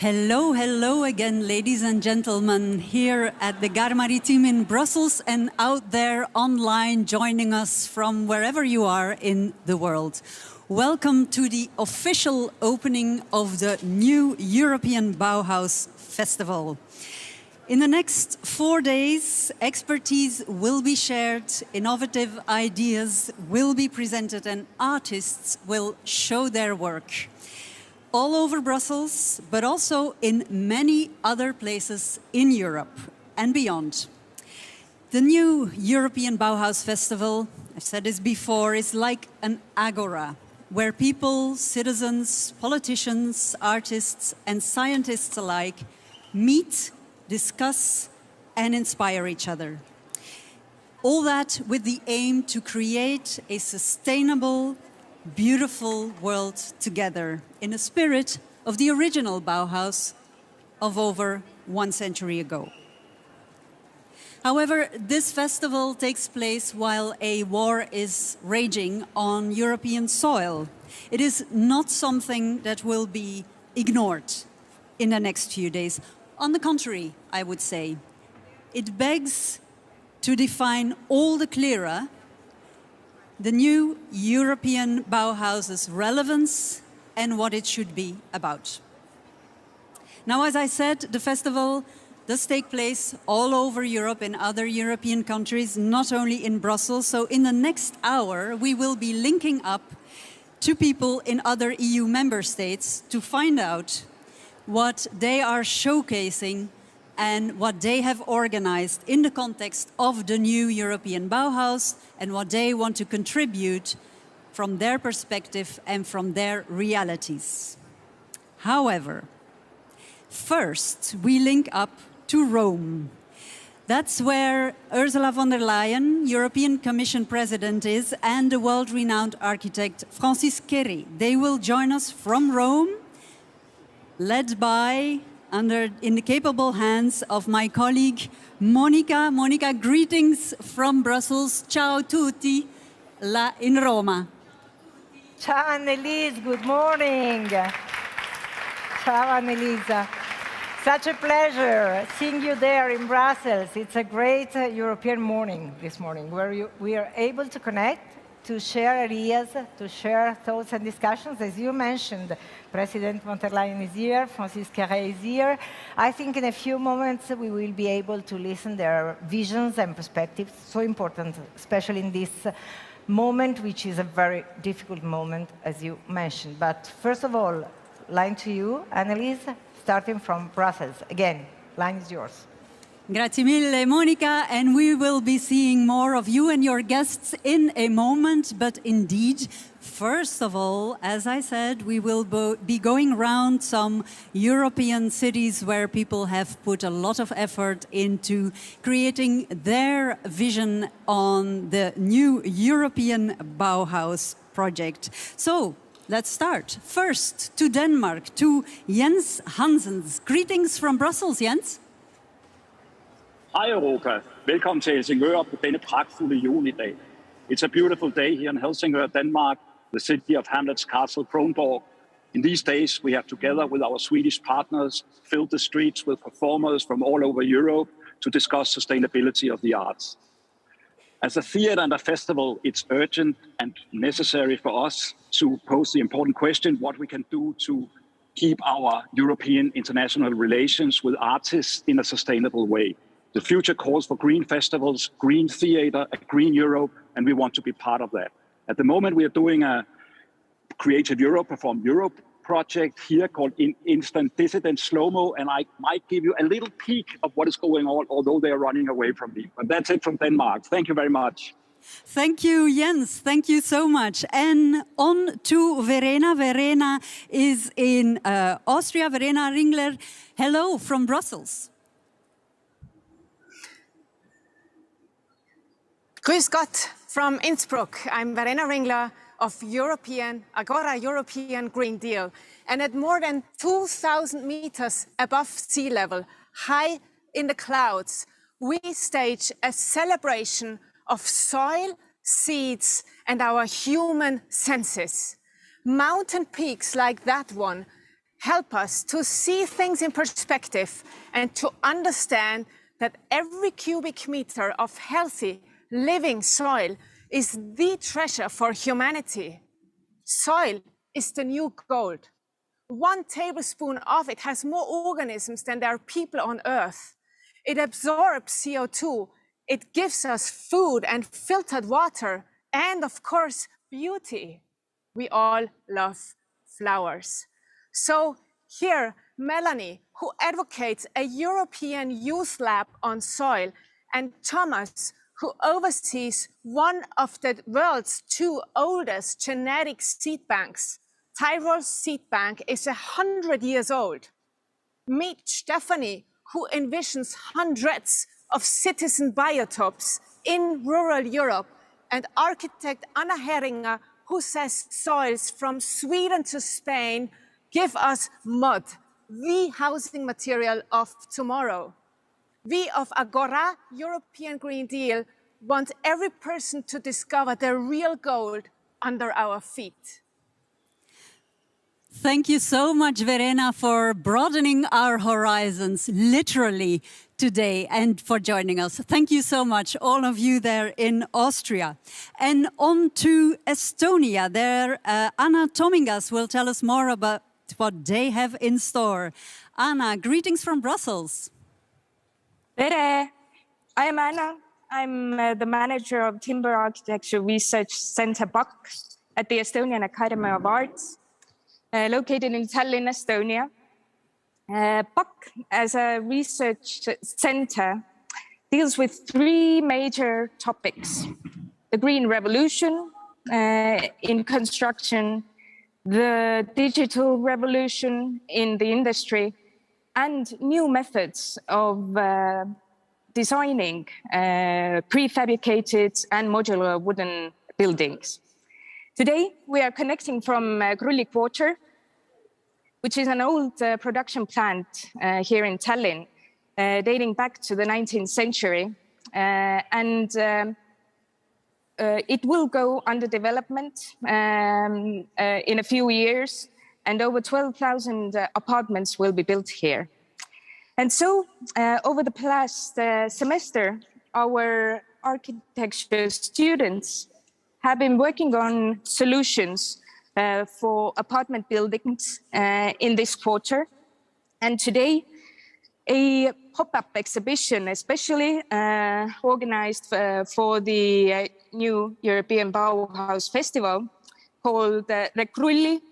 Hello, hello again, ladies and gentlemen, here at the Gare Maritime in Brussels and out there online joining us from wherever you are in the world. Welcome to the official opening of the new European Bauhaus Festival. In the next 4 days, expertise will be shared, innovative ideas will be presented, and artists will show their work. All over Brussels, but also in many other places in Europe and beyond. The new European Bauhaus Festival, I've said this before, is like an agora, where people, citizens, politicians, artists, and scientists alike meet, discuss, and inspire each other. All that with the aim to create a sustainable, beautiful world together in the spirit of the original Bauhaus of over 1 century ago. However, this festival takes place while a war is raging on European soil. It is not something that will be ignored in the next few days. On the contrary, I would say, it begs to define all the clearer the new European Bauhaus's relevance and what it should be about. Now, as I said, the festival does take place all over Europe in other European countries, not only in Brussels. So in the next hour, we will be linking up to people in other EU member states to find out what they are showcasing and what they have organized in the context of the new European Bauhaus and what they want to contribute from their perspective and from their realities. However, first we link up to Rome. That's where Ursula von der Leyen, European Commission President, is, and the world-renowned architect Francis Keri. They will join us from Rome, led by in the capable hands of my colleague Monica. Monica, greetings from Brussels. Ciao tutti, là in Roma. Ciao Annelise, good morning. Ciao Annelisa. Such a pleasure seeing you there in Brussels. It's a great European morning this morning where we are able to connect, to share ideas, to share thoughts and discussions. As you mentioned, President von der Leyen is here, Francis Keri is here. I think in a few moments we will be able to listen to their visions and perspectives, so important, especially in this moment, which is a very difficult moment, as you mentioned. But first of all, line to you, Annelise, starting from Brussels. Again, line is yours. Grazie mille, Monica, and we will be seeing more of you and your guests in a moment. But indeed, first of all, as I said, we will be going around some European cities where people have put a lot of effort into creating their vision on the new European Bauhaus project. So, let's start. First, to Denmark, to Jens Hansens. Greetings from Brussels, Jens. Hej Europa. Velkommen til Helsingør på denne pragtfulde junidag. It's a beautiful day here in Helsingør, Denmark, the city of Hamlet's castle, Kronborg. In these days, we have, together with our Swedish partners, filled the streets with performers from all over Europe to discuss sustainability of the arts. As a theatre and a festival, it's urgent and necessary for us to pose the important question what we can do to keep our European international relations with artists in a sustainable way. The future calls for green festivals, green theatre, a green Europe, and we want to be part of that. At the moment, we are doing a Creative Europe, Perform Europe project here called Instant Dissident Slow-Mo, and I might give you a little peek of what is going on, although they are running away from me. But that's it from Denmark. Thank you very much. Thank you, Jens. Thank you so much. And on to Verena. Verena is in Austria. Verena Ringler, hello from Brussels. Grüß Gott from Innsbruck. I'm Verena Ringler of Agora European Green Deal. And at more than 2,000 meters above sea level, high in the clouds, we stage a celebration of soil, seeds, and our human senses. Mountain peaks like that one help us to see things in perspective and to understand that every cubic meter of healthy, living soil is the treasure for humanity. Soil is the new gold. 1 tablespoon of it has more organisms than there are people on Earth. It absorbs CO2. It gives us food and filtered water, and of course, beauty. We all love flowers. So here, Melanie, who advocates a European youth lab on soil, and Thomas, who oversees one of the world's 2 oldest genetic seed banks. Tyrol's seed bank is 100 years old. Meet Stephanie, who envisions hundreds of citizen biotopes in rural Europe, and architect Anna Heringer, who says soils from Sweden to Spain give us mud, the housing material of tomorrow. We of Agora, European Green Deal, want every person to discover the real gold under our feet. Thank you so much, Verena, for broadening our horizons literally today and for joining us. Thank you so much, all of you there in Austria. And on to Estonia. There, Anna Tomingas will tell us more about what they have in store. Anna, greetings from Brussels. Tere! I am Anna. I'm the manager of Timber Architecture Research Center BAK at the Estonian Academy of Arts, located in Tallinn, Estonia. BAK, as a research center, deals with 3 major topics: the green revolution in construction, the digital revolution in the industry, and new methods of designing prefabricated and modular wooden buildings. Today, we are connecting from Krulli Quarter, which is an old production plant here in Tallinn, dating back to the 19th century. It will go under development in a few years, and over 12,000 apartments will be built here. And so, over the past semester, our architecture students have been working on solutions for apartment buildings in this quarter. And today, a pop-up exhibition, especially organized for the new European Bauhaus festival, called Rekrulli,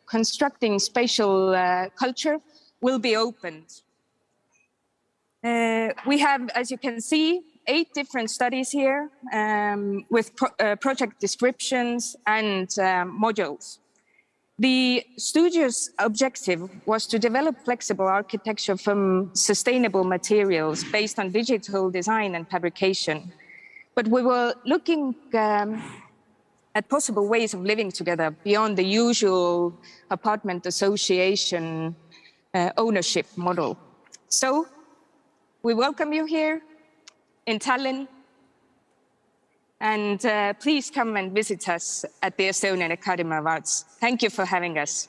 Constructing Spatial Culture, will be opened. We have, as you can see, 8 different studies here with project descriptions and modules. The studio's objective was to develop flexible architecture from sustainable materials based on digital design and fabrication. But we were looking at possible ways of living together beyond the usual apartment association ownership model. So we welcome you here in Tallinn, and please come and visit us at the Estonian Academy of Arts. Thank you for having us.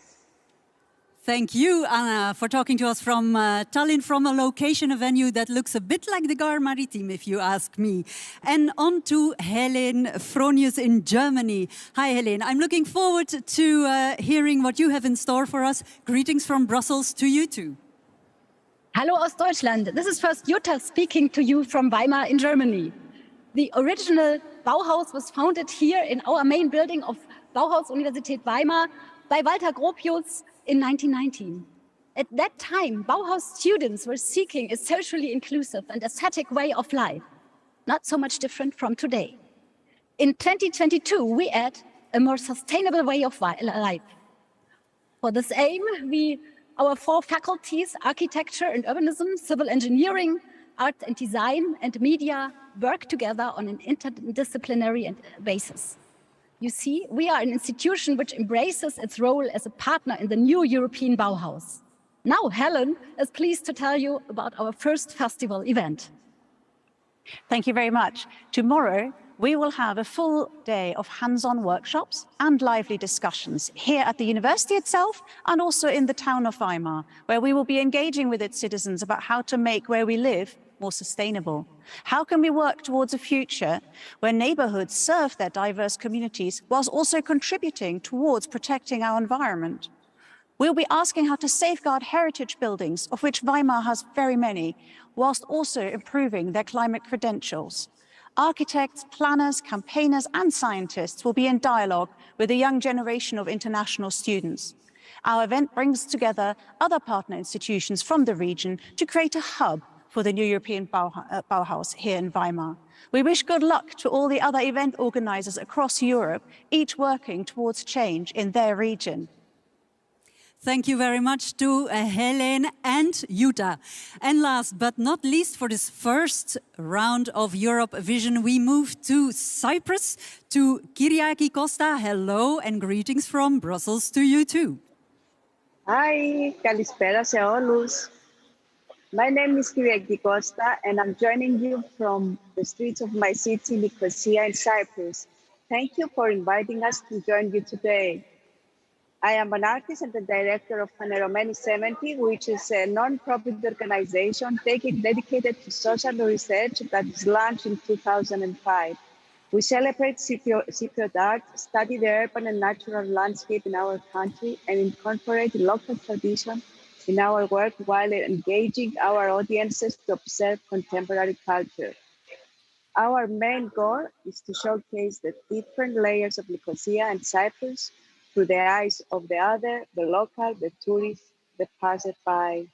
Thank you, Anna, for talking to us from Tallinn, from a location, a venue that looks a bit like the Gare Maritime, if you ask me. And on to Helen Fronius in Germany. Hi, Helen. I'm looking forward to hearing what you have in store for us. Greetings from Brussels to you too. Hallo aus Deutschland. This is first Jutta speaking to you from Weimar in Germany. The original Bauhaus was founded here in our main building of Bauhaus Universität Weimar by Walter Gropius in 1919. At that time, Bauhaus students were seeking a socially inclusive and aesthetic way of life, not so much different from today. In 2022, we add a more sustainable way of life. For this aim, our 4 faculties, architecture and urbanism, civil engineering, art and design, and media, work together on an interdisciplinary basis. You see, we are an institution which embraces its role as a partner in the new European Bauhaus. Now, Helen is pleased to tell you about our first festival event. Thank you very much. Tomorrow, we will have a full day of hands-on workshops and lively discussions here at the university itself and also in the town of Weimar, where we will be engaging with its citizens about how to make where we live more sustainable. How can we work towards a future where neighborhoods serve their diverse communities whilst also contributing towards protecting our environment? We'll be asking how to safeguard heritage buildings, of which Weimar has very many, whilst also improving their climate credentials. Architects, planners, campaigners, and scientists will be in dialogue with a young generation of international students. Our event brings together other partner institutions from the region to create a hub for the new European Bauhaus here in Weimar. We wish good luck to all the other event organizers across Europe, each working towards change in their region. Thank you very much to Helen and Jutta. And last but not least, for this first round of Europe Vision, we move to Cyprus, to Kyriaki Costa. Hello and greetings from Brussels to you too. Hi, kalispera σε όλους. My name is Kyriaki Costa and I'm joining you from the streets of my city, Nicosia in Cyprus. Thank you for inviting us to join you today. I am an artist and the director of Phaneromeni 70, which is a non-profit organization dedicated to social research that was launched in 2005. We celebrate Cypriot art, study the urban and natural landscape in our country, and incorporate local tradition in our work while engaging our audiences to observe contemporary culture. Our main goal is to showcase the different layers of Nicosia and Cyprus through the eyes of the other, the local, the tourist, the passerby.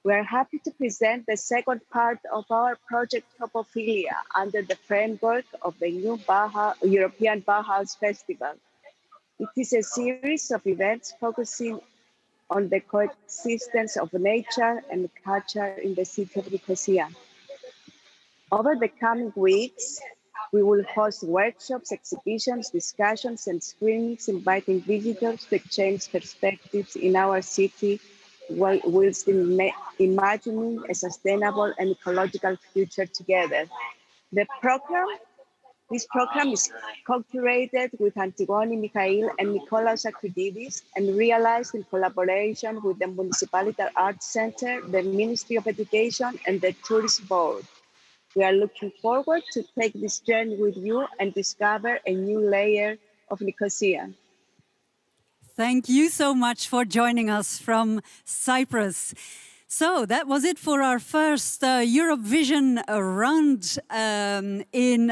We are happy to present the second part of our project Topophilia under the framework of the new European Bauhaus Festival. It is a series of events focusing on the coexistence of nature and culture in the city of Nicosia. Over the coming weeks, we will host workshops, exhibitions, discussions, and screenings, inviting visitors to exchange perspectives in our city whilst imagining a sustainable and ecological future together. This program is co-curated with Antigone Mikhail and Nikolaos Akrididis and realized in collaboration with the Municipality Arts Center, the Ministry of Education, and the Tourist Board. We are looking forward to take this journey with you and discover a new layer of Nicosia. Thank you so much for joining us from Cyprus. So that was it for our first Europe Vision round in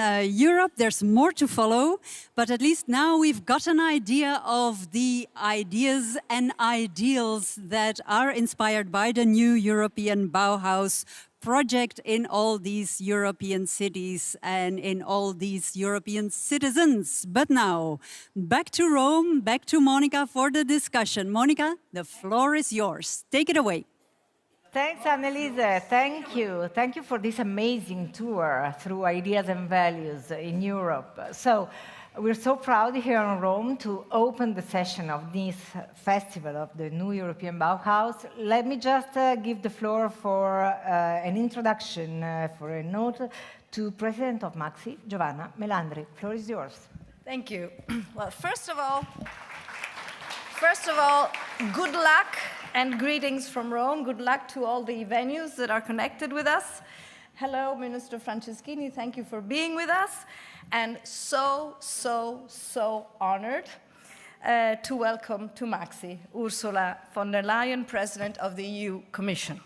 Europe. There's more to follow, but at least now we've got an idea of the ideas and ideals that are inspired by the new European Bauhaus project in all these European cities and in all these European citizens. But now, back to Rome, back to Monica for the discussion. Monica, the floor is yours. Take it away. Thanks, Anneliese. Thank you. Thank you for this amazing tour through ideas and values in Europe. So we're so proud here in Rome to open the session of this festival of the new European Bauhaus. Let me just give the floor for an introduction, for a note, to President of Maxi, Giovanna Melandri. The floor is yours. Thank you. Well, first of all, good luck and greetings from Rome. Good luck to all the venues that are connected with us. Hello, Minister Franceschini. Thank you for being with us. And so honored to welcome to Maxi Ursula von der Leyen, President of the EU Commission.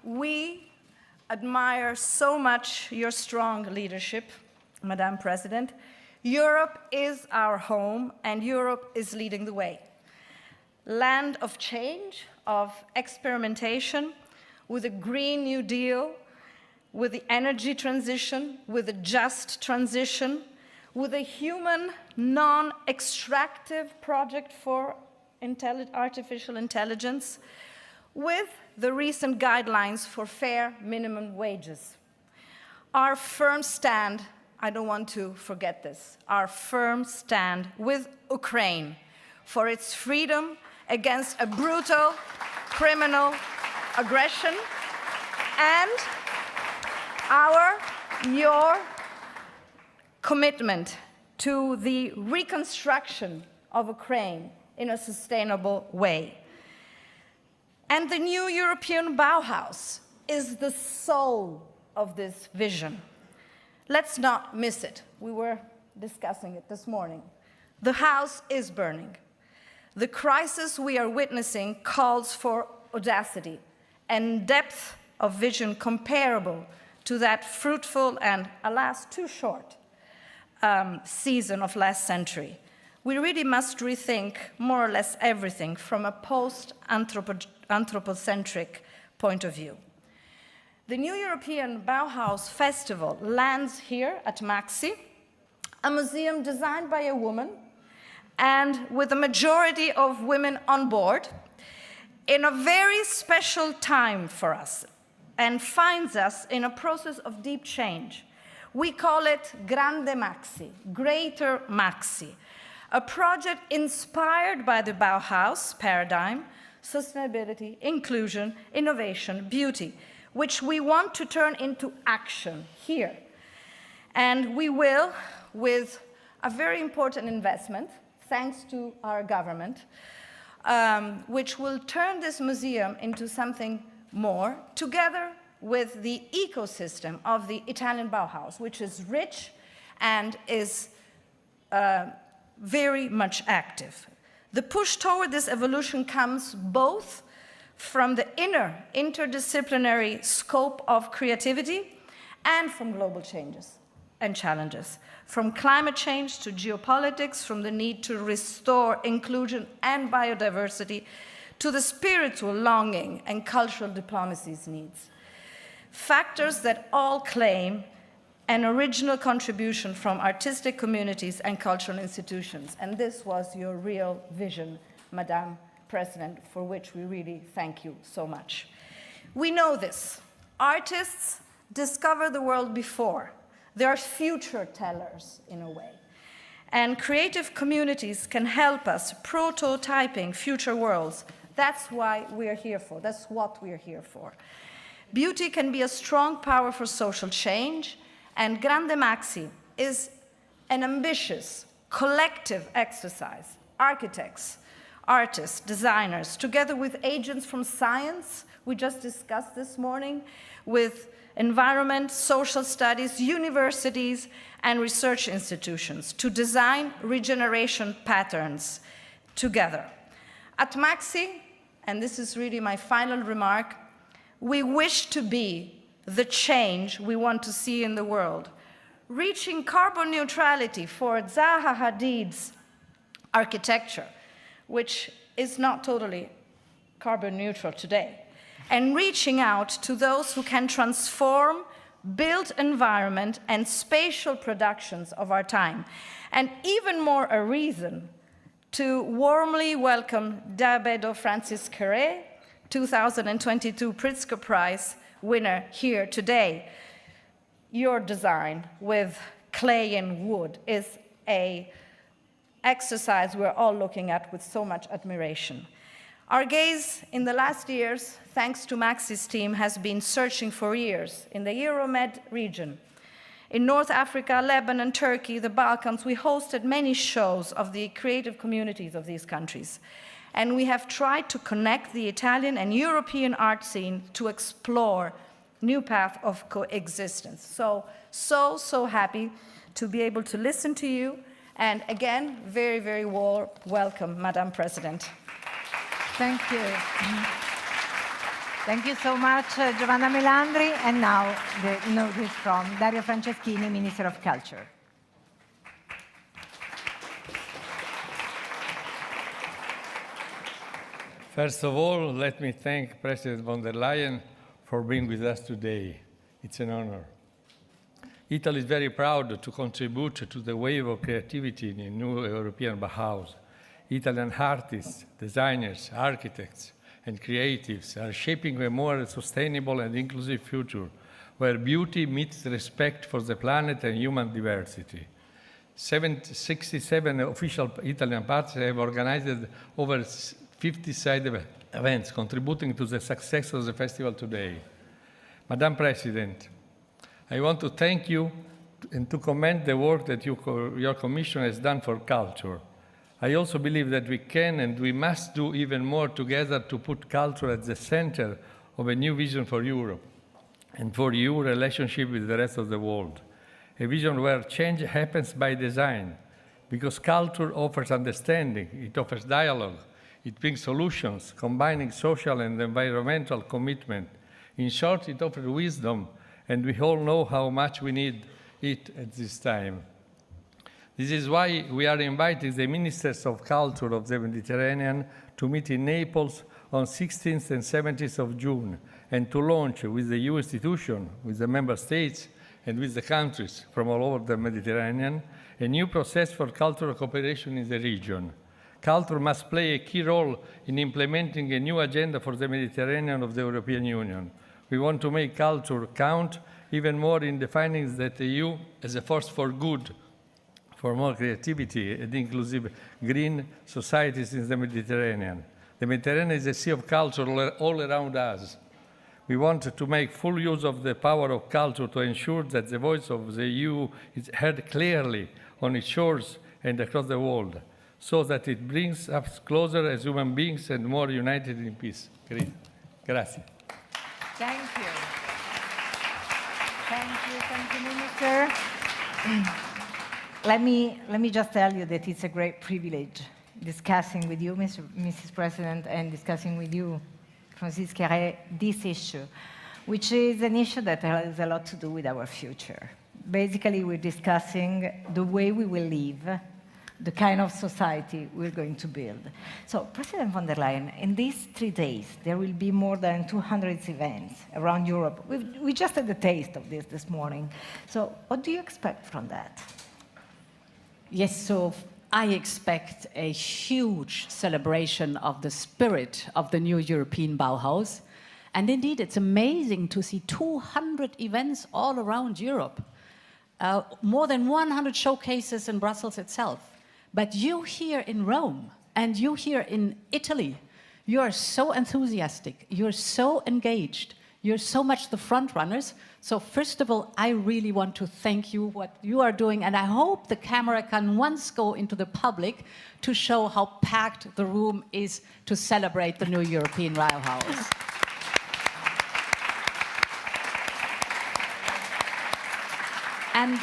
We admire so much your strong leadership, Madam President. Europe is our home, and Europe is leading the way. Land of change, of experimentation, with a Green New Deal, with the energy transition, with a just transition, with a human, non-extractive project for artificial intelligence, with the recent guidelines for fair minimum wages. Our firm stand, I don't want to forget this, our firm stand with Ukraine for its freedom against a brutal criminal aggression, and your commitment to the reconstruction of Ukraine in a sustainable way. And the new European Bauhaus is the soul of this vision. Let's not miss it. We were discussing it this morning. The house is burning. The crisis we are witnessing calls for audacity and depth of vision comparable to that fruitful and, alas, too short season of last century. We really must rethink more or less everything from a post-anthropocentric point of view. The new European Bauhaus Festival lands here at Maxi, a museum designed by a woman and with a majority of women on board, in a very special time for us, and finds us in a process of deep change. We call it Grande Maxi, Greater Maxi, a project inspired by the Bauhaus paradigm, sustainability, inclusion, innovation, beauty, which we want to turn into action here. And we will, with a very important investment, thanks to our government, which will turn this museum into something more, together with the ecosystem of the Italian Bauhaus, which is rich and is very much active. The push toward this evolution comes both from the inner interdisciplinary scope of creativity and from global changes and challenges, from climate change to geopolitics, from the need to restore inclusion and biodiversity to the spiritual longing and cultural diplomacy's needs. Factors that all claim an original contribution from artistic communities and cultural institutions. And this was your real vision, Madam President, for which we really thank you so much. We know this. Artists discover the world before. They are future tellers, in a way. And creative communities can help us prototyping future worlds. That's why we're here for. That's what we're here for. Beauty can be a strong power for social change, and Grande Maxi is an ambitious, collective exercise. Architects, artists, designers, together with agents from science, we just discussed this morning, with environment, social studies, universities, and research institutions, to design regeneration patterns together. At Maxi, and this is really my final remark, we wish to be the change we want to see in the world, reaching carbon neutrality for Zaha Hadid's architecture, which is not totally carbon neutral today, and reaching out to those who can transform built environment and spatial productions of our time, and even more a reason to warmly welcome Dabedo Francis Carré, 2022 Pritzker Prize winner here today. Your design with clay and wood is an exercise we're all looking at with so much admiration. Our gaze in the last years, thanks to Maxi's team, has been searching for years in the Euromed region. In North Africa, Lebanon, Turkey, the Balkans, we hosted many shows of the creative communities of these countries. And we have tried to connect the Italian and European art scene to explore new path of coexistence. So happy to be able to listen to you. And again, very, very warm welcome, Madam President. Thank you. Thank you so much, Giovanna Melandri. And now the notice from Dario Franceschini, Minister of Culture. First of all, let me thank President von der Leyen for being with us today. It's an honor. Italy is very proud to contribute to the wave of creativity in the new European Bauhaus. Italian artists, designers, architects, and creatives are shaping a more sustainable and inclusive future where beauty meets respect for the planet and human diversity. 67 official Italian parties have organized over 50 side events contributing to the success of the festival today. Madam President, I want to thank you and to commend the work that your Commission has done for culture. I also believe that we can and we must do even more together to put culture at the center of a new vision for Europe and for your relationship with the rest of the world. A vision where change happens by design, because culture offers understanding, it offers dialogue, it brings solutions, combining social and environmental commitment. In short, it offers wisdom, and we all know how much we need it at this time. This is why we are inviting the Ministers of Culture of the Mediterranean to meet in Naples on 16th and 17th of June, and to launch with the EU institution, with the member states, and with the countries from all over the Mediterranean, a new process for cultural cooperation in the region. Culture must play a key role in implementing a new agenda for the Mediterranean of the European Union. We want to make culture count even more in defining that the EU as a force for good, for more creativity and inclusive green societies in the Mediterranean. The Mediterranean is a sea of culture all around us. We want to make full use of the power of culture to ensure that the voice of the EU is heard clearly on its shores and across the world, so that it brings us closer as human beings and more united in peace. Grazie. Thank you. Thank you, Minister. Let me just tell you that it's a great privilege discussing with you, Mrs. President, and discussing with you, Francis Carré, this issue, which is an issue that has a lot to do with our future. Basically, we're discussing the way we will live, the kind of society we're going to build. So, President von der Leyen, in these 3 days, there will be more than 200 events around Europe. We just had a taste of this morning. So, what do you expect from that? Yes, so I expect a huge celebration of the spirit of the new European Bauhaus. And indeed, it's amazing to see 200 events all around Europe, more than 100 showcases in Brussels itself. But you here in Rome and you here in Italy, you are so enthusiastic, you're so engaged, you're so much the front runners. So first of all, I really want to thank you what you are doing, and I hope the camera can once go into the public to show how packed the room is to celebrate the new European Bauhaus. And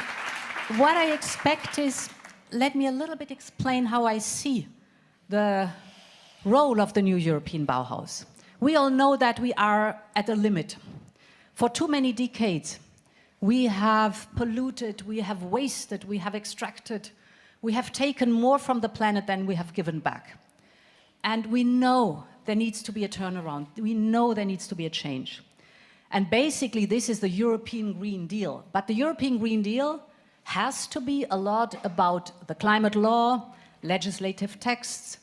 what I expect is, let me a little bit explain how I see the role of the new European Bauhaus. We all know that we are at a limit. For too many decades, we have polluted, we have wasted, we have extracted, we have taken more from the planet than we have given back. And we know there needs to be a turnaround. We know there needs to be a change. And basically, this is the European Green Deal. But the European Green Deal has to be a lot about the climate law, legislative texts,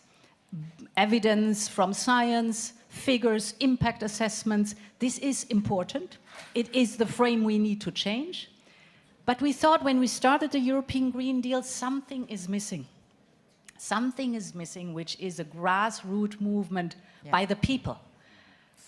evidence from science, figures, impact assessments. This is important. It is the frame we need to change. But we thought when we started the European Green Deal, something is missing. Something is missing, which is a grassroots movement by the people.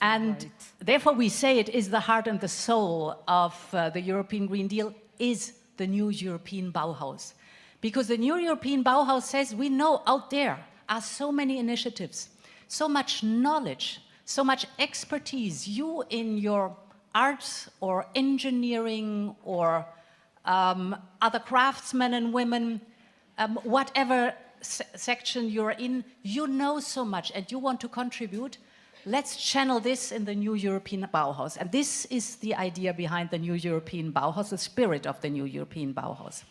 And therefore we say it is the heart and the soul of the European Green Deal is the new European Bauhaus. Because the new European Bauhaus says we know out there are so many initiatives, so much knowledge, so much expertise. You in your arts or engineering or other craftsmen and women, whatever section you're in, you know so much and you want to contribute. Let's channel this in the new European Bauhaus. And this is the idea behind the new European Bauhaus, the spirit of the new European Bauhaus.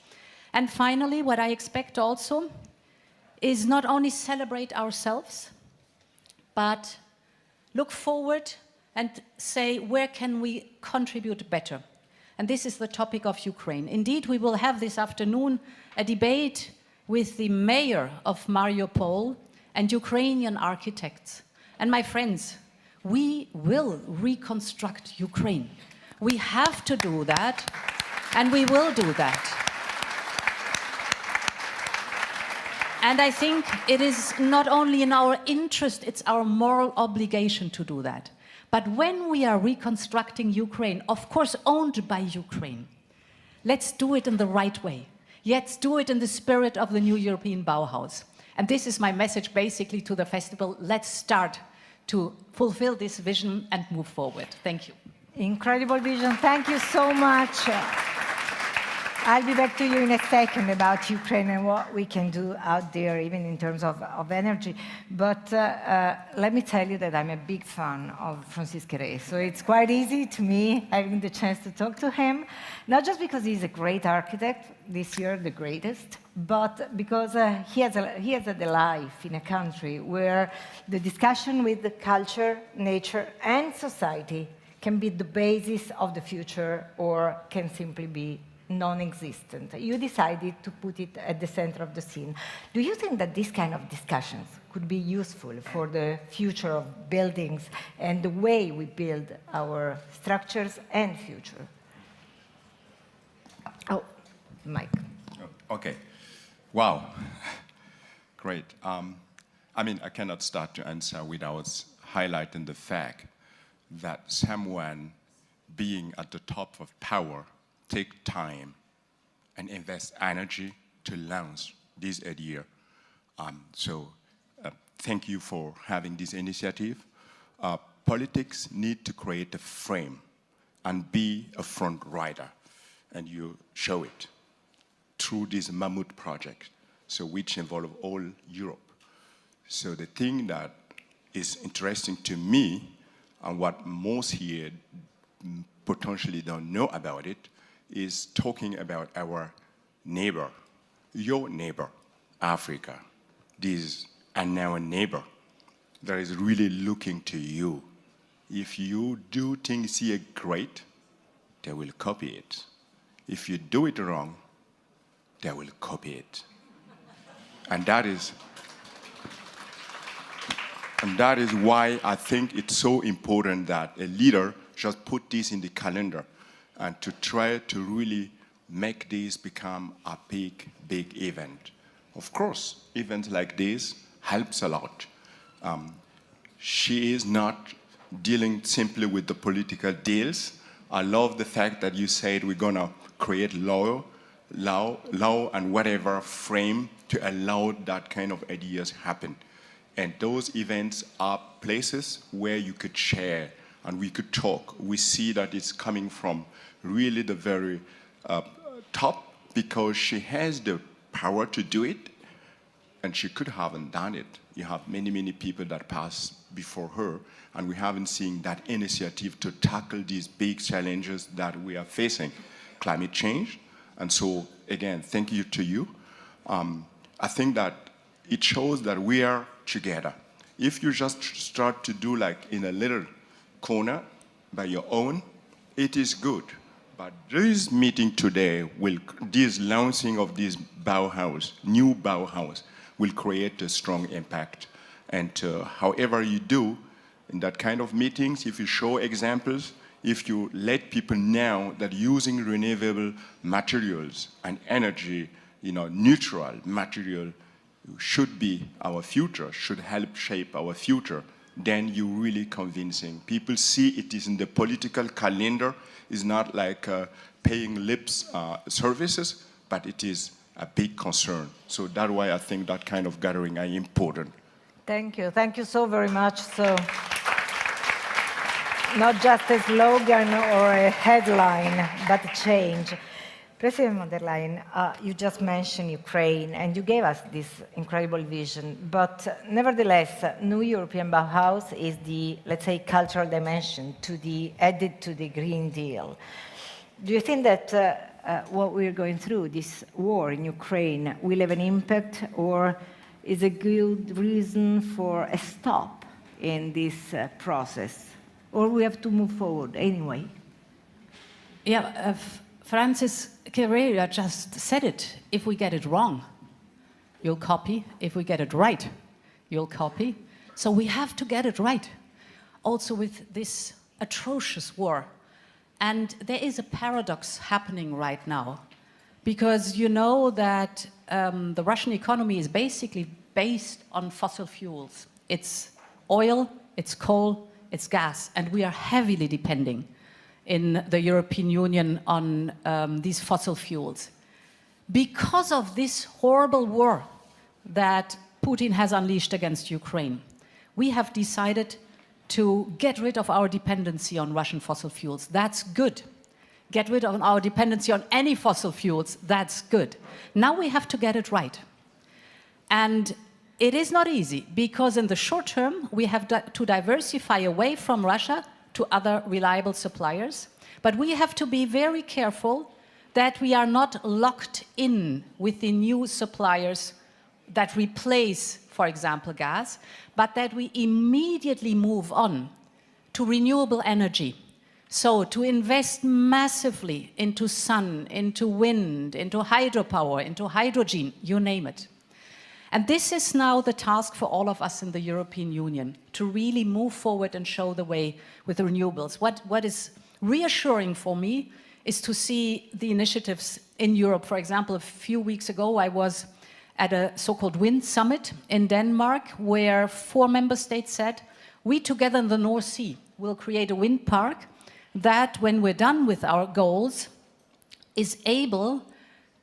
And finally, what I expect also is not only celebrate ourselves, but look forward and say, where can we contribute better? And this is the topic of Ukraine. Indeed, we will have this afternoon a debate with the mayor of Mariupol and Ukrainian architects. And my friends, we will reconstruct Ukraine. We have to do that, and we will do that. And I think it is not only in our interest, it's our moral obligation to do that. But when we are reconstructing Ukraine, of course owned by Ukraine, let's do it in the right way. Let's do it in the spirit of the new European Bauhaus. And this is my message basically to the festival. Let's start to fulfill this vision and move forward. Thank you. Incredible vision. Thank you so much. I'll be back to you in a second about Ukraine and what we can do out there, even in terms of energy. But let me tell you that I'm a big fan of Francis Queré. So it's quite easy to me having the chance to talk to him, not just because he's a great architect, this year the greatest, but because he has a life in a country where the discussion with the culture, nature, and society can be the basis of the future or can simply be non-existent. You decided to put it at the center of the scene. Do you think that this kind of discussions could be useful for the future of buildings and the way we build our structures and future? Oh, Mike. Okay. Wow. Great. I mean, I cannot start to answer without highlighting the fact that someone being at the top of power take time and invest energy to launch this idea. Thank you for having this initiative. Politics need to create a frame and be a front rider, and you show it through this Mammoth project, which involve all Europe. So the thing that is interesting to me, and what most here potentially don't know about it, is talking about our neighbor, your neighbor, Africa. This and our neighbor that is really looking to you. If you do things here great, they will copy it. If you do it wrong, they will copy it. And that is why I think it's so important that a leader just put this in the calendar and to try to really make this become a big, big event. Of course, events like this helps a lot. She is not dealing simply with the political deals. I love the fact that you said we're gonna create law and whatever frame to allow that kind of ideas happen. And those events are places where you could share and we could talk. We see that it's coming from really the very top, because she has the power to do it, and she could haven't done it. You have many, many people that passed before her, and we haven't seen that initiative to tackle these big challenges that we are facing, climate change. And so, again, thank you to you. I think that it shows that we are together. If you just start to do like in a little corner by your own, it is good. But this meeting today, this launching of this Bauhaus, new Bauhaus, will create a strong impact. And however you do, in that kind of meetings, if you show examples, if you let people know that using renewable materials and energy, neutral material should be our future, should help shape our future, then you're really convincing. People see it is in the political calendar. It's not like paying lip services, but it is a big concern. So that's why I think that kind of gathering are important. Thank you. Thank you so very much. So, not just a slogan or a headline, but a change. President von der Leyen, you just mentioned Ukraine, and you gave us this incredible vision. But nevertheless, New European Bauhaus is the, let's say, cultural dimension added to the Green Deal. Do you think that what we're going through, this war in Ukraine, will have an impact, or is a good reason for a stop in this process? Or we have to move forward anyway? Yeah, Francis Queré just said it. If we get it wrong, you'll copy. If we get it right, you'll copy. So we have to get it right. Also with this atrocious war. And there is a paradox happening right now. because you know that the Russian economy is basically based on fossil fuels. It's oil, it's coal, it's gas, and we are heavily depending in the European Union on these fossil fuels. Because of this horrible war that Putin has unleashed against Ukraine, we have decided to get rid of our dependency on Russian fossil fuels. That's good. Get rid of our dependency on any fossil fuels. That's good. Now we have to get it right. And it is not easy, because in the short term, we have to diversify away from Russia to other reliable suppliers. But we have to be very careful that we are not locked in with the new suppliers that replace, for example, gas, but that we immediately move on to renewable energy. So to invest massively into sun, into wind, into hydropower, into hydrogen, you name it. And this is now the task for all of us in the European Union, to really move forward and show the way with the renewables. What is reassuring for me is to see the initiatives in Europe. For example, a few weeks ago, I was at a so-called wind summit in Denmark, where 4 member states said, we together in the North Sea will create a wind park that, when we're done with our goals, is able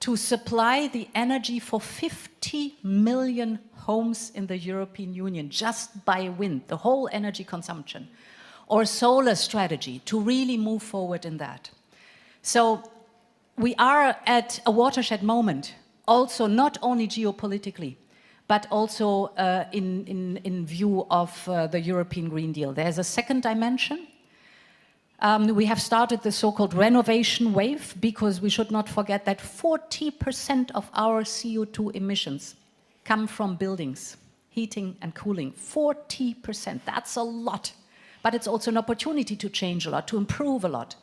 to supply the energy for 50 million homes in the European Union just by wind, the whole energy consumption, or solar strategy to really move forward in that. So we are at a watershed moment, also not only geopolitically, but also in view of the European Green Deal. There's a second dimension. We have started the so-called renovation wave, because we should not forget that 40% of our CO2 emissions come from buildings, heating and cooling. 40%, that's a lot. But it's also an opportunity to change a lot, to improve a lot.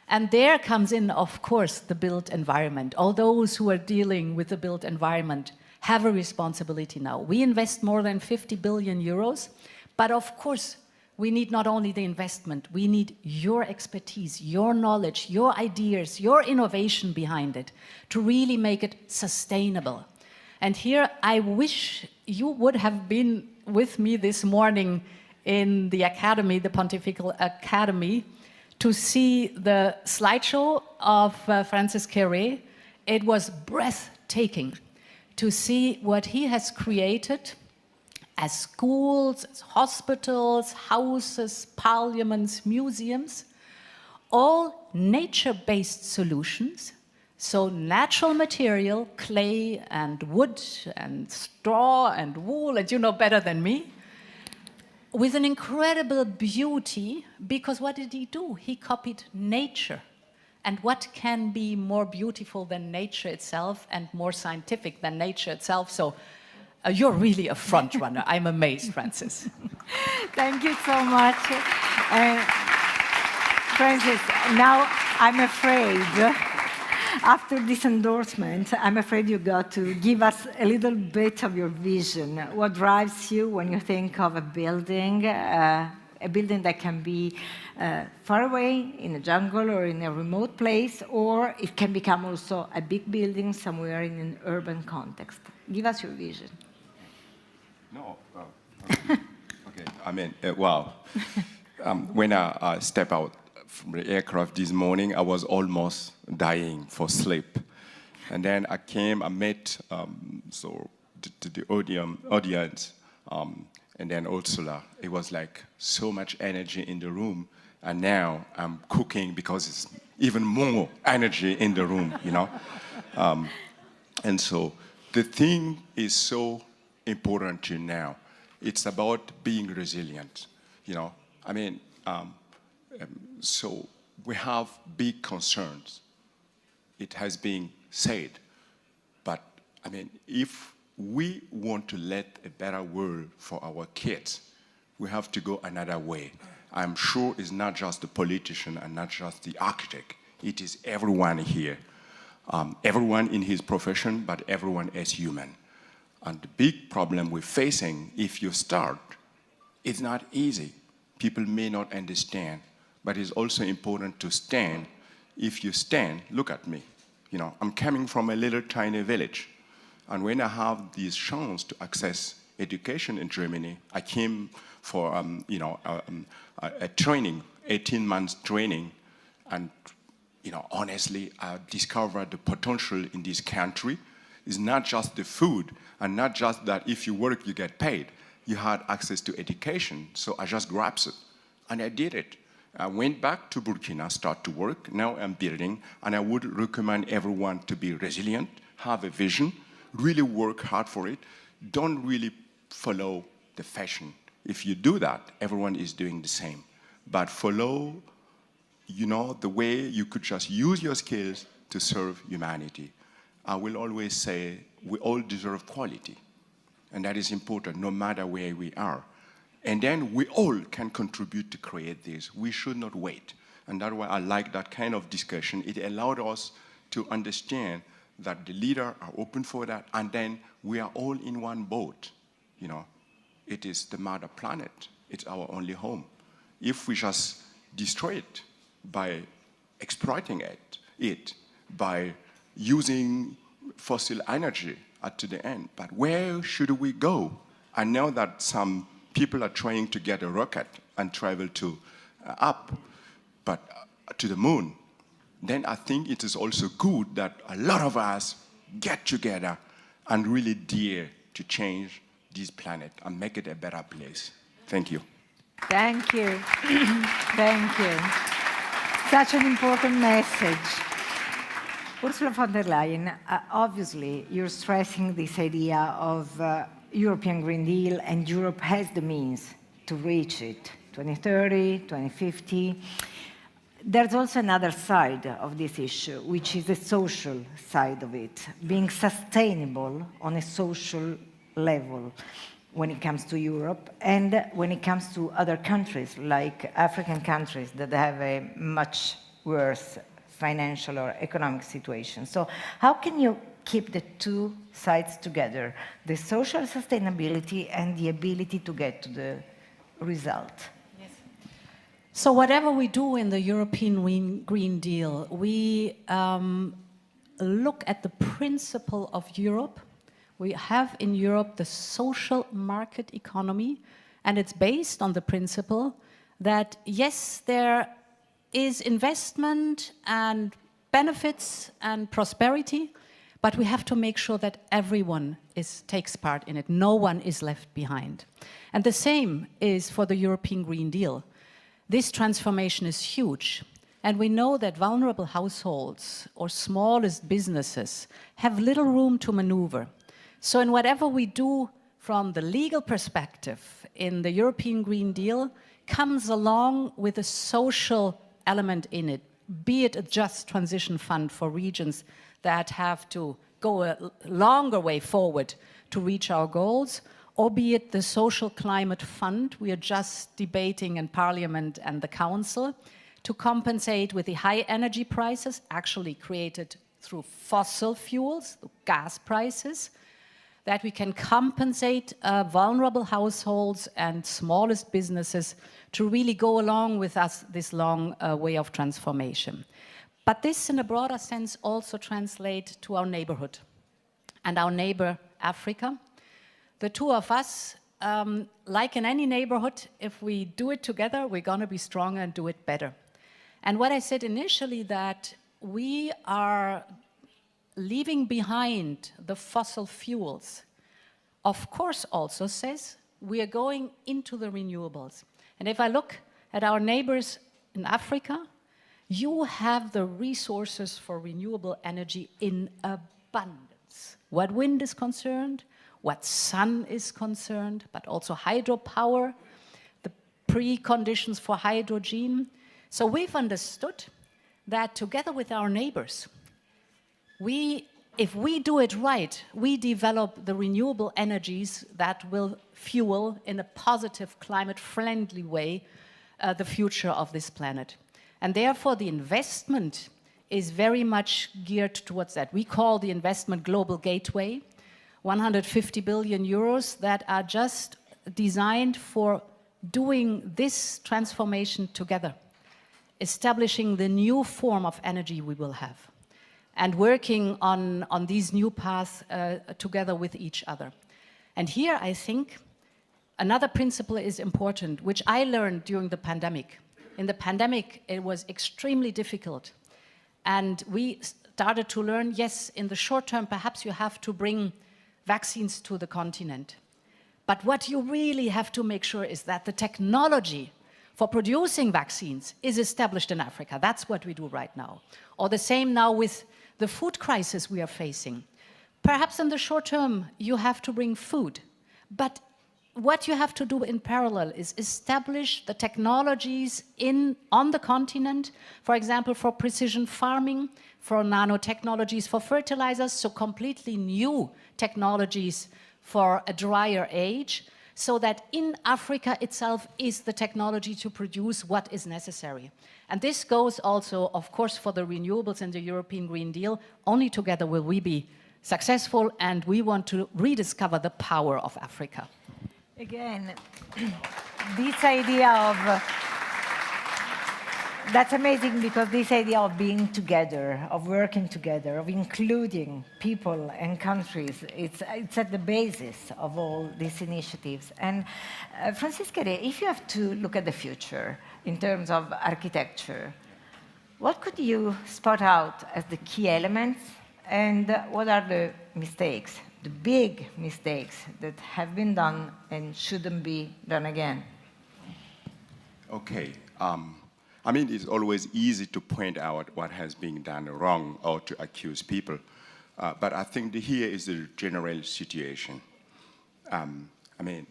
And there comes in, of course, the built environment. All those who are dealing with the built environment have a responsibility now. We invest more than 50 billion euros, but of course, we need not only the investment, we need your expertise, your knowledge, your ideas, your innovation behind it to really make it sustainable. And here I wish you would have been with me this morning in the Academy, the Pontifical Academy, to see the slideshow of Francis Carré. It was breathtaking to see what he has created as schools, as hospitals, houses, parliaments, museums, all nature-based solutions. So natural material, clay and wood and straw and wool, and you know better than me, with an incredible beauty, because what did he do? He copied nature. And what can be more beautiful than nature itself and more scientific than nature itself? So you're really a front runner. I'm amazed, Francis. Thank you so much. Francis, now I'm afraid, after this endorsement, I'm afraid you got to give us a little bit of your vision. What drives you when you think of a building that can be far away in a jungle or in a remote place, or it can become also a big building somewhere in an urban context. Give us your vision. No, okay. I mean, wow. When I step out from the aircraft this morning, I was almost dying for sleep. And then I came, I met the audience, and then Ursula. It was like so much energy in the room. And now I'm cooking because it's even more energy in the room, you know? And so the thing is so important to now. It's about being resilient, you know? I mean, so we have big concerns. It has been said, but I mean, if we want to let a better world for our kids, we have to go another way. I'm sure it's not just the politician and not just the architect. It is everyone here. Everyone in his profession, but everyone as human. And the big problem we're facing, if you start, it's not easy. People may not understand, but it's also important to stand. If you stand, look at me. You know, I'm coming from a little tiny village. And when I have this chance to access education in Germany, I came for a training, 18 months training, and honestly, I discovered the potential in this country. It's not just the food, and not just that if you work, you get paid. You had access to education, so I just grabbed it, and I did it. I went back to Burkina, start to work. Now I'm building, and I would recommend everyone to be resilient, have a vision, really work hard for it. Don't really follow the fashion. If you do that, everyone is doing the same. But follow, the way you could just use your skills to serve humanity. I will always say we all deserve quality. And that is important, no matter where we are. And then we all can contribute to create this. We should not wait. And that's why I like that kind of discussion. It allowed us to understand that the leaders are open for that, and then we are all in one boat. It is the mother planet. It's our only home. If we just destroy it by exploiting it by using fossil energy to the end, but where should we go? I know that some people are trying to get a rocket and travel to up, but to the moon. Then I think it is also good that a lot of us get together and really dare to change this planet and make it a better place. Thank you. Thank you. Thank you. Such an important message. Ursula von der Leyen, obviously you're stressing this idea of European Green Deal, and Europe has the means to reach it, 2030, 2050. There's also another side of this issue, which is the social side of it, being sustainable on a social level when it comes to Europe and when it comes to other countries, like African countries that have a much worse financial or economic situation. So how can you keep the two sides together, the social sustainability and the ability to get to the result? So whatever we do in the European Green Deal, we look at the principle of Europe. We have in Europe the social market economy, and it's based on the principle that, yes, there is investment and benefits and prosperity, but we have to make sure that everyone takes part in it. No one is left behind. And the same is for the European Green Deal. This transformation is huge, and we know that vulnerable households or smallest businesses have little room to maneuver. So in whatever we do from the legal perspective in the European Green Deal comes along with a social element in it, be it a just transition fund for regions that have to go a longer way forward to reach our goals, or be it the social climate fund we are just debating in Parliament and the Council to compensate with the high energy prices actually created through fossil fuels, gas prices, that we can compensate vulnerable households and smallest businesses to really go along with us this long way of transformation. But this, in a broader sense, also translates to our neighborhood and our neighbor, Africa. The two of us, like in any neighborhood, if we do it together, we're going to be stronger and do it better. And what I said initially, that we are leaving behind the fossil fuels, of course also says we are going into the renewables. And if I look at our neighbors in Africa, you have the resources for renewable energy in abundance. What wind is concerned, what sun is concerned, but also hydropower, the preconditions for hydrogen. So we've understood that together with our neighbors, if we do it right, we develop the renewable energies that will fuel in a positive, climate-friendly way the future of this planet. And therefore, the investment is very much geared towards that. We call the investment Global Gateway, 150 billion euros that are just designed for doing this transformation together, establishing the new form of energy we will have. and working on these new paths together with each other. And here I think another principle is important, which I learned during the pandemic. In the pandemic, it was extremely difficult. And we started to learn, yes, in the short term, perhaps you have to bring vaccines to the continent. But what you really have to make sure is that the technology for producing vaccines is established in Africa. That's what we do right now. Or the same now with the food crisis we are facing. Perhaps in the short term, you have to bring food. But what you have to do in parallel is establish the technologies on the continent, for example, for precision farming, for nanotechnologies, for fertilizers, so completely new technologies for a drier age, so that in Africa itself is the technology to produce what is necessary. And this goes also, of course, for the renewables and the European Green Deal. Only together will we be successful, and we want to rediscover the power of Africa. Again, this idea of, that's amazing, because this idea of being together, of working together, of including people and countries, it's at the basis of all these initiatives. And Francisca, if you have to look at the future in terms of architecture, what could you spot out as the key elements, and what are the mistakes, the big mistakes that have been done and shouldn't be done again? Okay. I mean, it's always easy to point out what has been done wrong or to accuse people. But I think here is the general situation. I mean,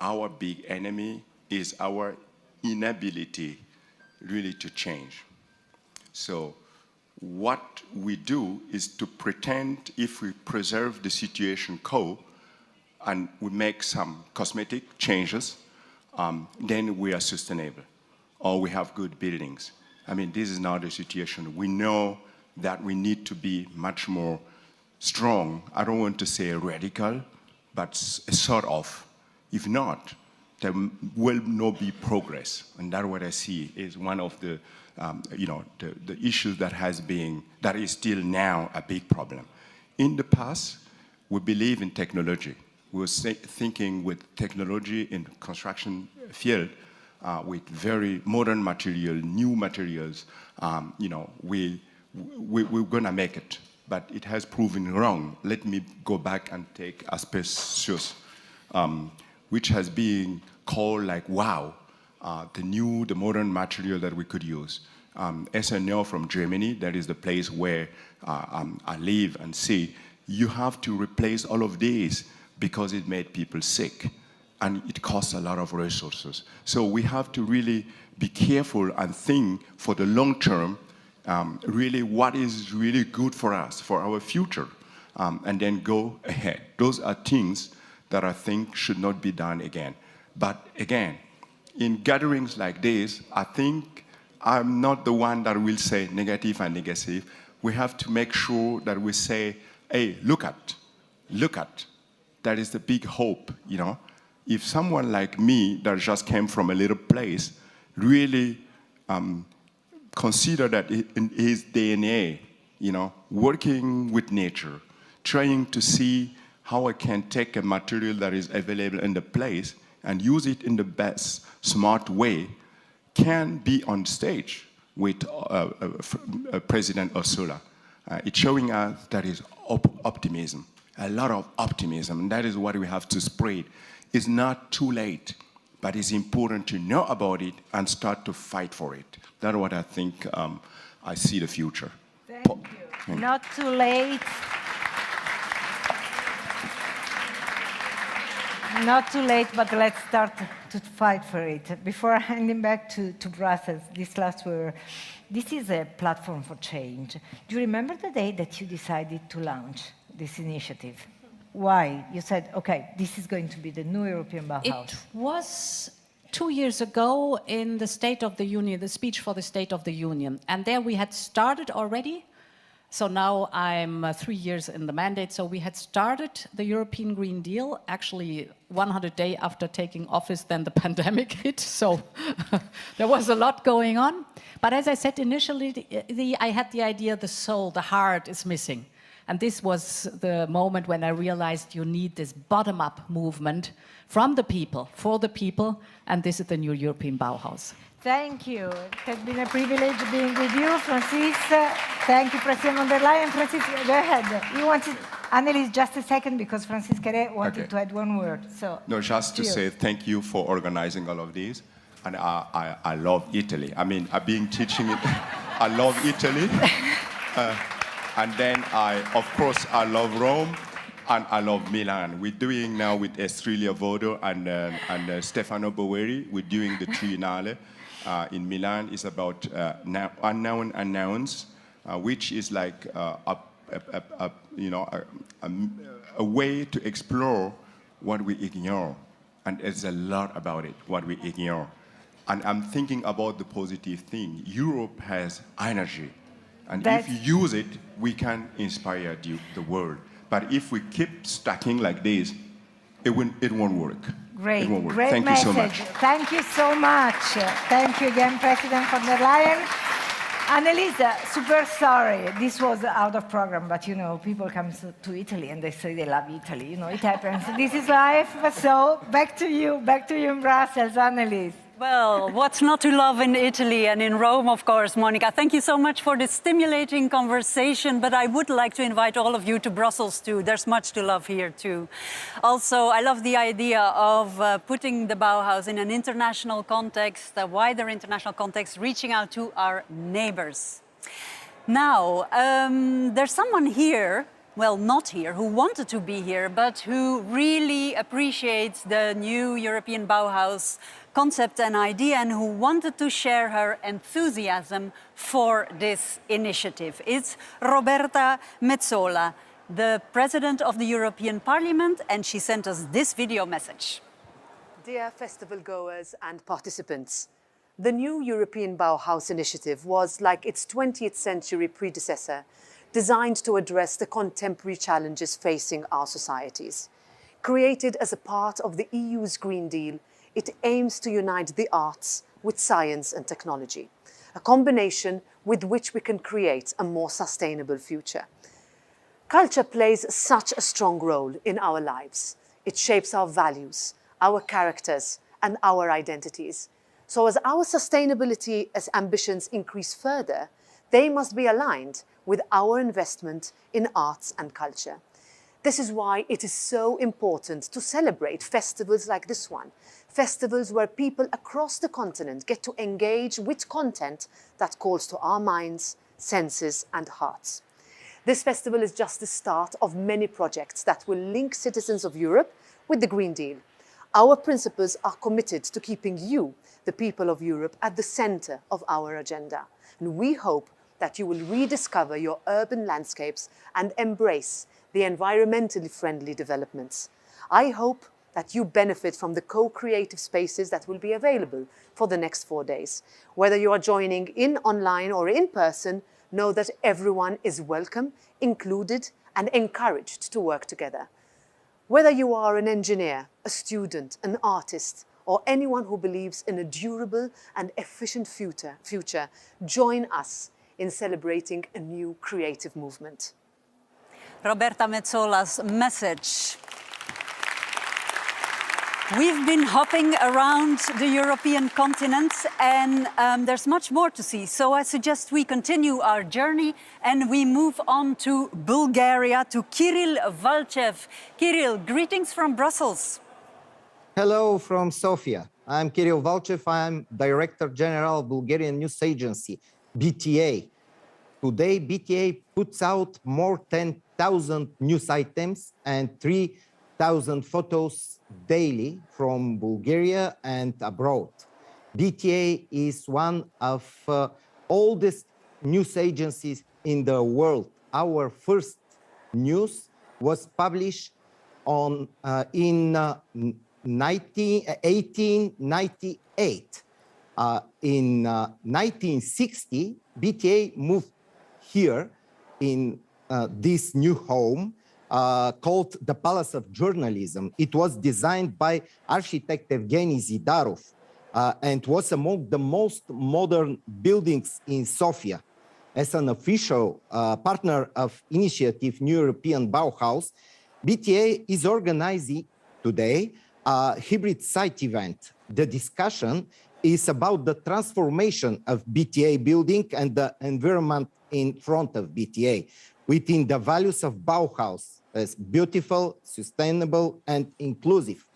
our big enemy is our inability really to change. So what we do is to pretend if we preserve the situation quo and we make some cosmetic changes, then we are sustainable, or we have good buildings. I mean, this is not the situation. We know that we need to be much more strong. I don't want to say radical, but sort of. If not, there will not be progress. And that's what I see is one of the the issues that is still now a big problem. In the past, we believe in technology. We were thinking with technology in construction field, with very modern material, new materials, we're gonna make it. But it has proven wrong. Let me go back and take asbestos, which has been called like, wow, the modern material that we could use. As I know from Germany, that is the place where I live and see, you have to replace all of these because it made people sick and it costs a lot of resources. So we have to really be careful and think for the long term, really what is really good for us, for our future, and then go ahead. Those are things that I think should not be done again. But again, in gatherings like this, I think I'm not the one that will say negative and negative. We have to make sure that we say, hey, look at. That is the big hope, If someone like me that just came from a little place really consider that in his DNA, working with nature, trying to see how I can take a material that is available in the place and use it in the best, smart way, can be on stage with President Ursula. It's showing us that is optimism, a lot of optimism, and that is what we have to spread. It's not too late, but it's important to know about it and start to fight for it. That's what I think I see the future. Thank you. Not too late. Not too late, but let's start to fight for it. Before handing back to Brussels, this last word, this is a platform for change. Do you remember the day that you decided to launch this initiative? Why? You said, okay, this is going to be the new European Bauhaus. It was 2 years ago in the State of the Union, the speech for the State of the Union. And there we had started already So now I'm 3 years in the mandate. So we had started the European Green Deal actually 100 days after taking office, then the pandemic hit. So there was a lot going on. But as I said initially, I had the idea the soul, the heart is missing. And this was the moment when I realized you need this bottom-up movement from the people, for the people, and this is the new European Bauhaus. Thank you. It has been a privilege being with you, Francis. Thank you, President von der Leyen. Francis, go ahead. You wanted, Annelies, just a second, because Francis Queret wanted to add one word. So, no, just to say thank you for organizing all of these. And I love Italy. I mean, I've been teaching it. I love Italy. And then of course, I love Rome. And I love Milan. We're doing now with Estrilia Vodo and Stefano Boeri, we're doing the Triennale in Milan. It's about unknown unknowns, which is like a way to explore what we ignore. And there's a lot about it, what we ignore. And I'm thinking about the positive thing. Europe has energy. And if you use it, we can inspire the world. But if we keep stacking like this, it won't work. Great, it won't work. Great Thank message. you so much. Thank you so much. Thank you again, President von der Leyen. Annelisa, super sorry. This was out of program, but you know, people come to Italy and they say they love Italy. You know, it happens. This is life. So back to you in Brussels, Annelies. Well, what's not to love in Italy and in Rome, of course, Monica. Thank you so much for this stimulating conversation, but I would like to invite all of you to Brussels too. There's much to love here too. Also, I love the idea of putting the Bauhaus in an international context, a wider international context, reaching out to our neighbors. Now, there's someone here, well, not here, who wanted to be here, but who really appreciates the new European Bauhaus concept and idea and who wanted to share her enthusiasm for this initiative. It's Roberta Metsola, the President of the European Parliament, and she sent us this video message. Dear festival goers and participants, the new European Bauhaus initiative was, like its 20th century predecessor, designed to address the contemporary challenges facing our societies. Created as a part of the EU's Green Deal, it aims to unite the arts with science and technology, a combination with which we can create a more sustainable future. Culture plays such a strong role in our lives. It shapes our values, our characters, and our identities. So as our sustainability ambitions increase further, they must be aligned with our investment in arts and culture. This is why it is so important to celebrate festivals like this one, festivals where people across the continent get to engage with content that calls to our minds, senses, and hearts. This festival is just the start of many projects that will link citizens of Europe with the Green Deal. Our principles are committed to keeping you, the people of Europe, at the center of our agenda. And we hope that you will rediscover your urban landscapes and embrace the environmentally friendly developments. I hope that you benefit from the co-creative spaces that will be available for the next 4 days. Whether you are joining in online or in person, know that everyone is welcome, included, and encouraged to work together. Whether you are an engineer, a student, an artist, or anyone who believes in a durable and efficient future, join us in celebrating a new creative movement. Roberta Metzola's message. We've been hopping around the European continent and there's much more to see. So I suggest we continue our journey and we move on to Bulgaria, to Kirill Valchev. Kirill, greetings from Brussels. Hello from Sofia. I'm Kirill Valchev. I'm Director General of Bulgarian News Agency, BTA. Today, BTA puts out more than 10,000 news items and 3,000 photos daily from Bulgaria and abroad. BTA is one of oldest news agencies in the world. Our first news was published in 1898. In 1960, BTA moved here in this new home called the Palace of Journalism. It was designed by architect Evgeny Zidarov and was among the most modern buildings in Sofia. As an official partner of initiative New European Bauhaus, BTA is organizing today a hybrid site event. The discussion is about the transformation of BTA building and the environment in front of BTA within the values of Bauhaus as beautiful, sustainable, and inclusive.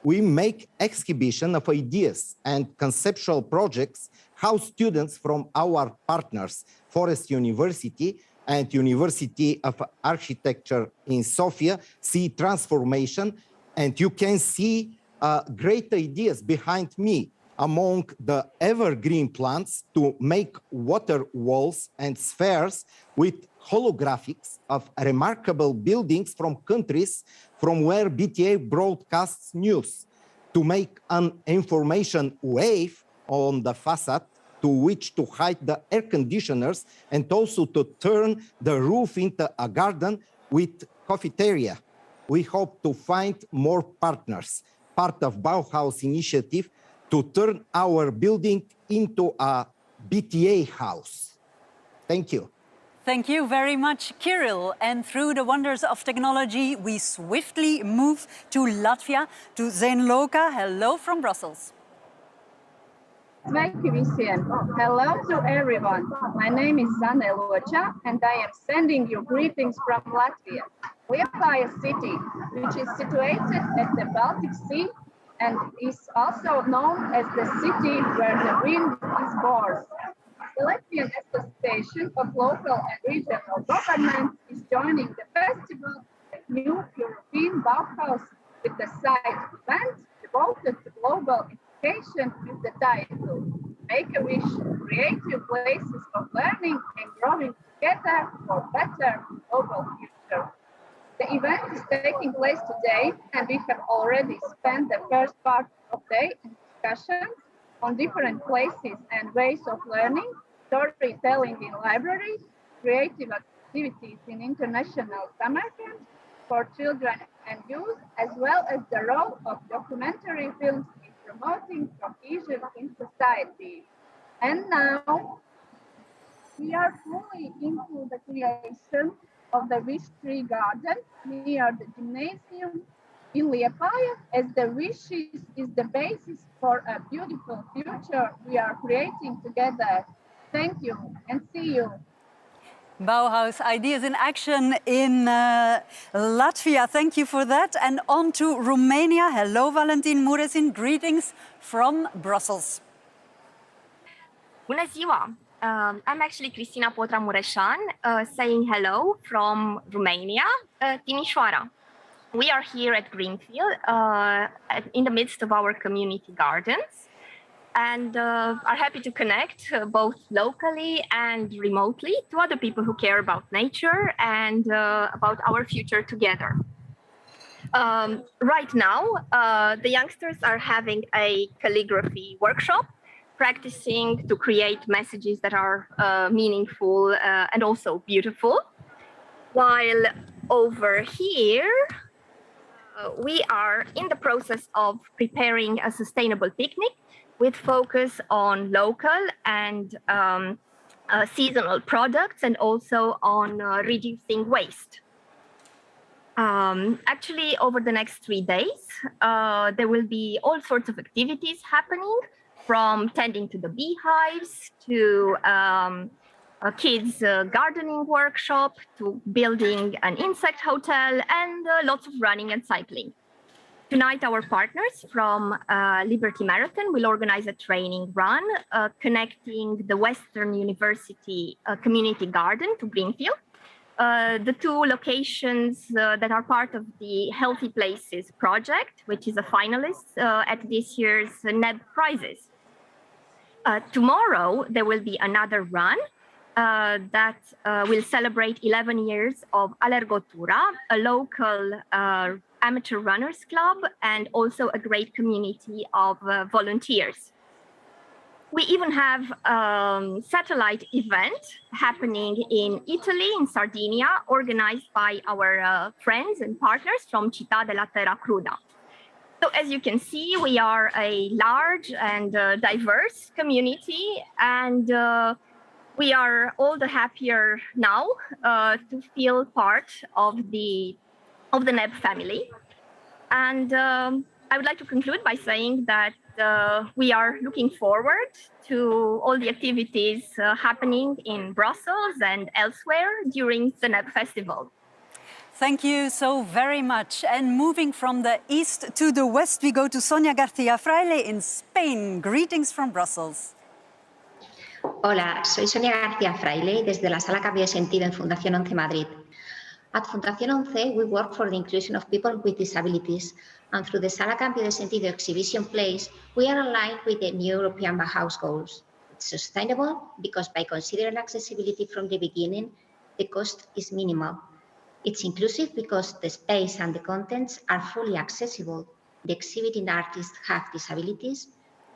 We make exhibition of ideas and conceptual projects how students from our partners, Forest University and University of Architecture in Sofia, see transformation. And you can see great ideas behind me among the evergreen plants to make water walls and spheres with holographics of remarkable buildings from countries from where BTA broadcasts news, to make an information wave on the facade to which to hide the air conditioners, and also to turn the roof into a garden with cafeteria. We hope to find more partners, part of Bauhaus initiative, to turn our building into a BTA house. Thank you. Thank you very much, Kirill. And through the wonders of technology, we swiftly move to Latvia, to Zenloka. Hello from Brussels. Sveiki visiem! Hello to everyone. My name is Zane Locha, and I am sending you greetings from Latvia. Liepāja is a city which is situated at the Baltic Sea and is also known as the city where the wind is born. The Latvian Association of Local and Regional Governments is joining the festival at New European Bauhaus with the side event devoted to global education with the title Make a Wish, Creative Places of Learning and Growing Together for Better Global Future. The event is taking place today, and we have already spent the first part of the day in discussions on different places and ways of learning, storytelling in libraries, creative activities in international summer camps for children and youth, as well as the role of documentary films in promoting cohesion in society. And now we are fully into the creation of the Wish Tree Garden near the gymnasium in Liepāja, as the wishes is the basis for a beautiful future we are creating together. Thank you and see you. Bauhaus Ideas in Action in Latvia. Thank you for that. And on to Romania. Hello, Valentin Muresin. Greetings from Brussels. Bună ziua! I'm actually Cristina Potra Mureșan, saying hello from Romania, Timișoara. We are here at Greenfield in the midst of our community gardens, and are happy to connect both locally and remotely to other people who care about nature and about our future together. Right now, the youngsters are having a calligraphy workshop, practicing to create messages that are meaningful and also beautiful. While over here, we are in the process of preparing a sustainable picnic with focus on local and seasonal products, and also on reducing waste. Actually, over the next 3 days, there will be all sorts of activities happening, from tending to the beehives to a kids' gardening workshop to building an insect hotel, and lots of running and cycling. Tonight, our partners from Liberty Marathon will organize a training run connecting the Western University Community Garden to Greenfield. The two locations that are part of the Healthy Places project, which is a finalist at this year's NEB prizes. Tomorrow, there will be another run that will celebrate 11 years of Alergotura, a local amateur runners club, and also a great community of volunteers. We even have a satellite event happening in Italy, in Sardinia, organized by our friends and partners from Città della Terra Cruda. So as you can see, we are a large and diverse community, and we are all the happier now to feel part of the NEB family. And I would like to conclude by saying that we are looking forward to all the activities happening in Brussels and elsewhere during the NEB Festival. Thank you so very much. And moving from the east to the west, we go to Sonia García Fraile in Spain. Greetings from Brussels. Hola, soy Sonia García Fraile desde la Sala Cambio de Sentido en Fundación 11 Madrid. At Fundación 11, we work for the inclusion of people with disabilities, and through the Sala Cambio de Sentido exhibition place, we are aligned with the new European Bauhaus goals. It's sustainable because by considering accessibility from the beginning, the cost is minimal. It's inclusive because the space and the contents are fully accessible. The exhibiting artists have disabilities,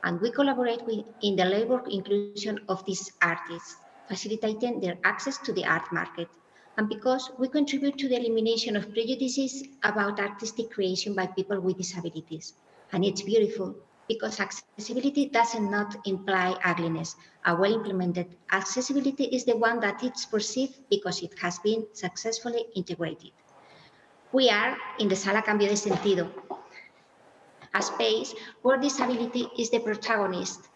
and we collaborate in the labor inclusion of these artists, facilitating their access to the art market. And because we contribute to the elimination of prejudices about artistic creation by people with disabilities. And it's beautiful because accessibility does not imply ugliness. A well-implemented accessibility is the one that is perceived because it has been successfully integrated. We are in the Sala Cambio de Sentido, a space where disability is the protagonist,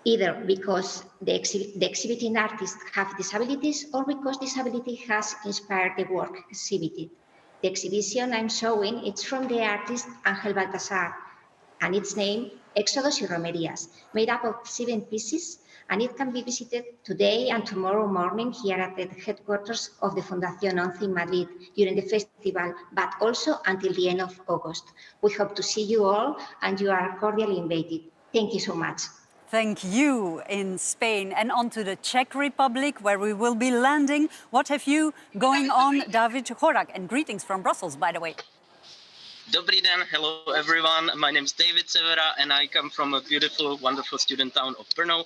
either because the exhibiting artists have disabilities or because disability has inspired the work exhibited. The exhibition I'm showing, it's from the artist Ángel Baltasar, and its name, Éxodos y Romerías, made up of 7 pieces, and it can be visited today and tomorrow morning here at the headquarters of the Fundación 11 in Madrid during the festival, but also until the end of August. We hope to see you all, and you are cordially invited. Thank you so much. Thank you in Spain. And on to the Czech Republic, where we will be landing. What have you going on, David Horak? And greetings from Brussels, by the way. Dobrý den, hello everyone. My name is David Severa and I come from a beautiful, wonderful student town of Brno.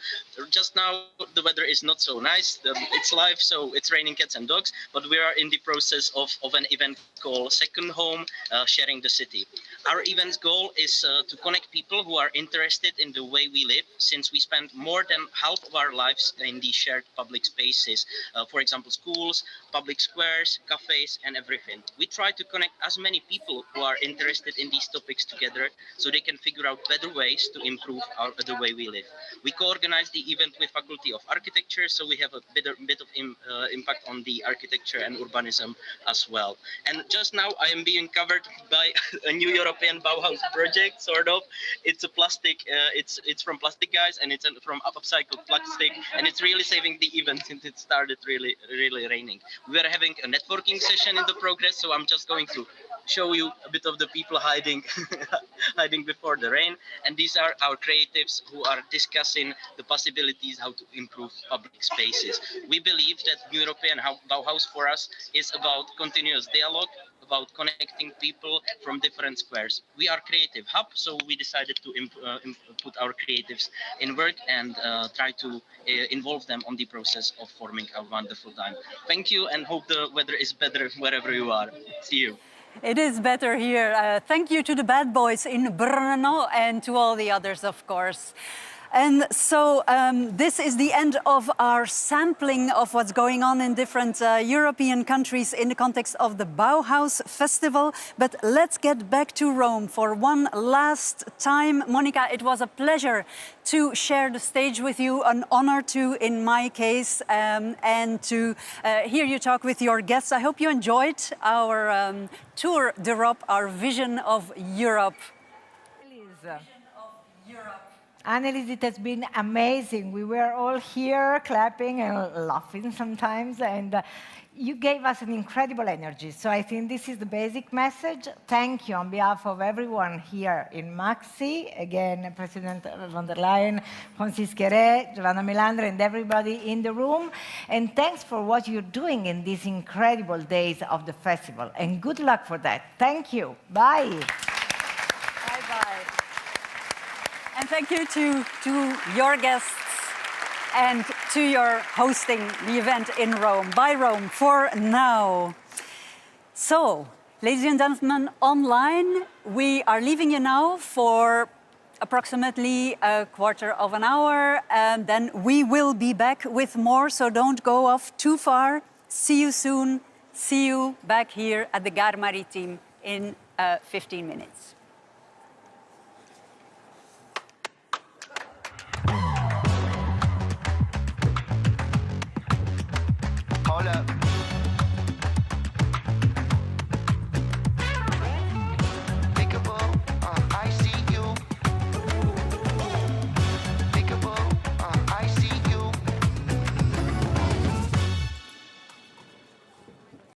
Just now the weather is not so nice. It's live, so it's raining cats and dogs, but we are in the process of an event called Second Home, Sharing the City. Our event's goal is to connect people who are interested in the way we live, since we spend more than half of our lives in these shared public spaces. For example, schools, public squares, cafes, and everything. We try to connect as many people who are interested in these topics together so they can figure out better ways to improve the way we live. We co-organize the event with Faculty of Architecture, so we have a bit of impact on the architecture and urbanism as well. And just now I am being covered by a new European Bauhaus project, sort of. It's a plastic, it's from Plastic Guys, and it's from upcycled plastic, and it's really saving the event since it started really raining. We are having a networking session in the progress, so I'm just going to show you a bit of the people hiding hiding before the rain, and these are our creatives who are discussing the possibilities how to improve public spaces. We believe that European Bauhaus for us is about continuous dialogue, about connecting people from different squares. We are creative hub, so we decided to put our creatives in work and try to involve them on the process of forming a wonderful time. Thank you, and hope the weather is better wherever you are. See you. It is better here. Thank you to the bad boys in Brno and to all the others, of course. And so this is the end of our sampling of what's going on in different European countries in the context of the Bauhaus Festival. But let's get back to Rome for one last time. Monica, it was a pleasure to share the stage with you, an honor too in my case, and to hear you talk with your guests. I hope you enjoyed our tour d'Europe, our vision of Europe. Annelies, it has been amazing. We were all here clapping and laughing sometimes, and you gave us an incredible energy. So I think this is the basic message. Thank you on behalf of everyone here in Maxi, again, President von der Leyen, Francisca Re, Giovanna Melandri, and everybody in the room. And thanks for what you're doing in these incredible days of the festival. And good luck for that. Thank you. Bye. Bye-bye. And thank you to your guests and to your hosting the event in Rome, by Rome, for now. So, ladies and gentlemen, online, we are leaving you now for approximately a quarter of an hour, and then we will be back with more, so don't go off too far. See you soon. See you back here at the Gare Maritime in 15 minutes. Hold up.